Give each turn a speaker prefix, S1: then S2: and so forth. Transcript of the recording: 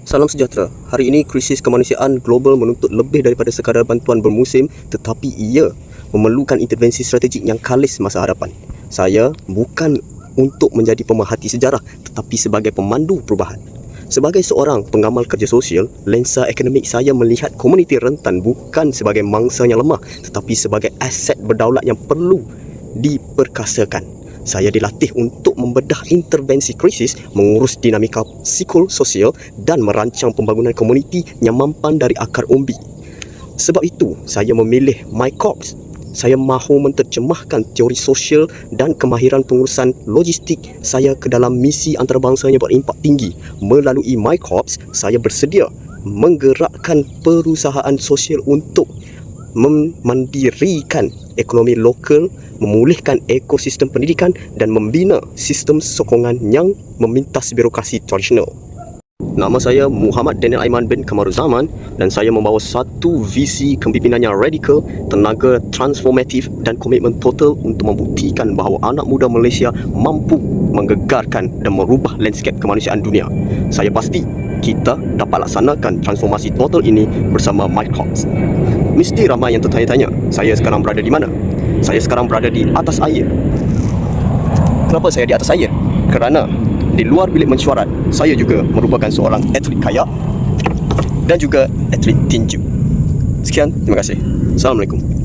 S1: Salam sejahtera. Hari ini krisis kemanusiaan global menuntut lebih daripada sekadar bantuan bermusim, tetapi ia memerlukan intervensi strategik yang khalis masa hadapan. Saya bukan untuk menjadi pemerhati sejarah, tetapi sebagai pemandu perubahan. Sebagai seorang pengamal kerja sosial, lensa akademik saya melihat komuniti rentan bukan sebagai mangsa yang lemah, tetapi sebagai aset berdaulat yang perlu diperkasakan. Saya dilatih untuk membedah intervensi krisis, mengurus dinamika psikososial dan merancang pembangunan komuniti yang mampan dari akar umbi. Sebab itu, saya memilih MyCorps. Saya mahu menterjemahkan teori sosial dan kemahiran pengurusan logistik saya ke dalam misi antarabangsa yang berimpak tinggi. Melalui MyCorps, saya bersedia menggerakkan perusahaan sosial untuk memandirikan ekonomi lokal, memulihkan ekosistem pendidikan dan membina sistem sokongan yang memintas birokrasi tradisional. Nama saya Muhammad Daniel Aiman bin Kamaruzaman dan saya membawa satu visi kepimpinan yang radikal, tenaga transformatif dan komitmen total untuk membuktikan bahawa anak muda Malaysia mampu menggegarkan dan merubah landscape kemanusiaan dunia. Saya pasti kita dapat laksanakan transformasi total ini bersama MyCorps. Mesti ramai yang tertanya-tanya, saya sekarang berada di mana? Saya sekarang berada di atas air. Kenapa saya di atas air? Kerana di luar bilik mesyuarat, saya juga merupakan seorang atlet kayak dan juga atlet tinju. Sekian, terima kasih. Assalamualaikum.